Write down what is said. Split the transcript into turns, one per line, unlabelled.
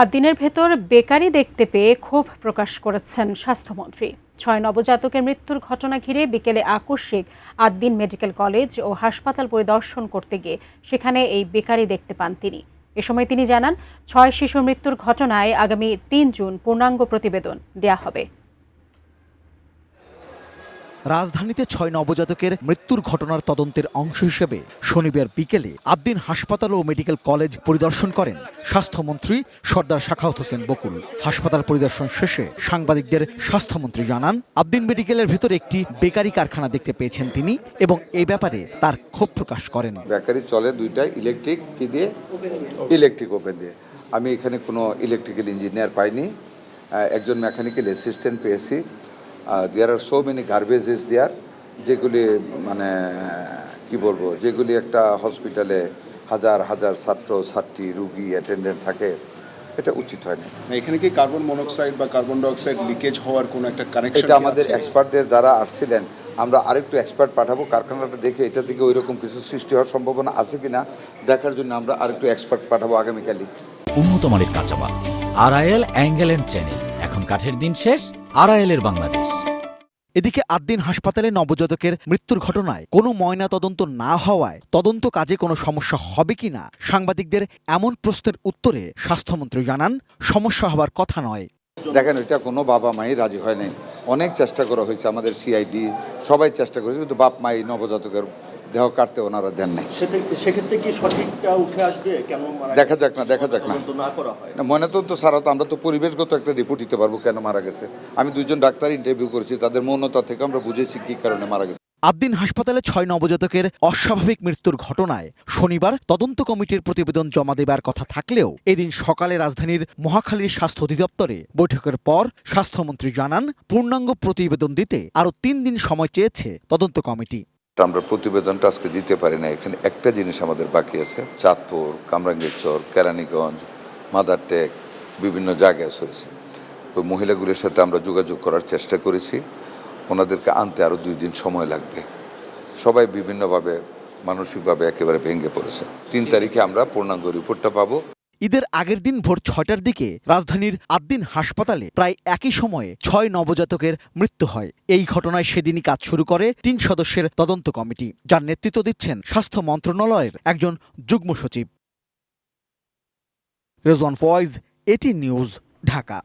আর দিনের ভেতর বেকারি দেখতে পেয়ে ক্ষোভ প্রকাশ করেছেন স্বাস্থ্যমন্ত্রী। ৬ নবজাতকের মৃত্যুর ঘটনা ঘিরে বিকেলে আকস্মিক আদ্দিন মেডিকেল কলেজ ও হাসপাতাল পরিদর্শন করতে গিয়ে সেখানে এই বেকারি দেখতে পান তিনি। এ সময় তিনি জানান, ৬ শিশুর মৃত্যুর ঘটনায় আগামী ৩ জুন পূর্ণাঙ্গ প্রতিবেদন দেয়া হবে।
রাজধানীতে ৬ নবজাতকের মৃত্যুর ঘটনার তদন্তের অংশ হিসেবে শনিবার বিকেলে আদ্দিন হাসপাতাল ও মেডিকেল কলেজ পরিদর্শন করেন স্বাস্থ্যমন্ত্রী সর্দার সাখাওয়াত হোসেন বকুল। হাসপাতাল পরিদর্শন শেষে সাংবাদিকদের স্বাস্থ্যমন্ত্রী জানান, আদ্দিন মেডিকেলের ভেতরে একটি বেকারি কারখানা দেখতে পেয়েছেন তিনি এবং এই ব্যাপারে তার ক্ষোভ প্রকাশ করেন।
বেকারি চলে দুইটাই, ইলেকট্রিক ওভেন দিয়ে। আমি এখানে কোনো ইলেকট্রিক্যাল ইঞ্জিনিয়ার পাইনি, একজন মেকানিক্যাল অ্যাসিস্ট্যান্ট পেয়েছি। দেয়ার আর সো মেনি গার্বেজেস দেয়ার, যেগুলি মানে কি বলবো, যেগুলি একটা হসপিটালে হাজার হাজার ছাত্র ছাত্রী রুগী অ্যাটেন্ডেন্ট থাকে, এটা উচিত হয় না।
এখানে কি কার্বন মনোক্সাইড বা কার্বন ডাইঅক্সাইড লিকেজ হওয়ার কোনো একটা কানেকশন?
এটা আমাদের এক্সপার্টদের যারা আসছিলেন, আমরা আরেকটু এক্সপার্ট পাঠাবো কারখানাটা দেখে এটা থেকে ওই রকম কিছু সৃষ্টি হওয়ার সম্ভাবনা আছে কিনা দেখার জন্য আমরা আরেকটু এক্সপার্ট পাঠাবো আগামীকালই।
উন্নত মানের কাঁচামাল, আরআইএল অ্যাঙ্গেল এন্ড চ্যানেল। এখন কাঠের দিন শেষ, আরআইএল বাংলাদেশ।
এদিকে আদ্দিন হাসপাতালে নবজাতকের মৃত্যুর ঘটনায় কোনো ময়না তদন্ত না হওয়ায় তদন্ত কাজে কোনো সমস্যা হবে কিনা সাংবাদিকদের এমন প্রশ্নের উত্তরে স্বাস্থ্যমন্ত্রী জানান, সমস্যা হবার কথা নয়।
দেখেন, এটা কোনো বাবা মাই রাজি হয় নাই। অনেক চেষ্টা করা হয়েছে, আমাদের সিআইডি সবাই চেষ্টা করেছে, কিন্তু বাপ মাই নবজাতকের দেহ কাটতে ওনারা দেন নাই।
সেক্ষেত্রে কি সঠিকটা উঠে আসবে? কেন
দেখা যাক না
করা হয়
না, ময়নাতদন্ত ছাড়া তো আমরা তো পরিবেশগত একটা রিপোর্ট দিতে পারবো কেন মারা গেছে। আমি 2 জন ডাক্তার ইন্টারভিউ করেছি, তাদের মৌনতা থেকে আমরা বুঝেছি কি কারণে মারা গেছে।
আদ্দিন হাসপাতালে ৬ নবজাতকের অস্বাভাবিক মৃত্যুর ঘটনায় শনিবার তদন্ত কমিটির প্রতিবেদন জমা দেবার কথা থাকলেও এদিন সকালে রাজধানীর মহাখালীর স্বাস্থ্য অধিদপ্তরে বৈঠকের পর স্বাস্থ্যমন্ত্রী জানান, পূর্ণাঙ্গ প্রতিবেদন দিতে আরও 3 দিন সময় চেয়েছে তদন্ত কমিটি।
আমরা প্রতিবেদনটা আজকে দিতে পারি না। এখানে একটা জিনিস আমাদের বাকি আছে, চাঁদপুর, কামরাঙ্গীরচর, কেরানীগঞ্জ, মাদারটেক বিভিন্ন জায়গায় চলেছে। ওই মহিলাগুলির সাথে আমরা যোগাযোগ করার চেষ্টা করেছি, ওনাদেরকে আনতে আরও 2 দিন সময় লাগবে। সবাই বিভিন্নভাবে মানসিকভাবে একেবারে ভেঙে পড়েছে। 3 তারিখে আমরা পূর্ণাঙ্গ রিপোর্টটা পাবো।
ঈদের আগের দিন ভোর 6টার দিকে রাজধানীর আদ্দিন হাসপাতালে প্রায় একই সময়ে 6 নবজাতকের মৃত্যু হয়। এই ঘটনায় সেদিনই কাজ শুরু করে 3 সদস্যের তদন্ত কমিটি, যার নেতৃত্ব দিচ্ছেন স্বাস্থ্য মন্ত্রণালয়ের একজন যুগ্ম সচিব। রেজওয়ান ফয়েজ, এটি নিউজ, ঢাকা।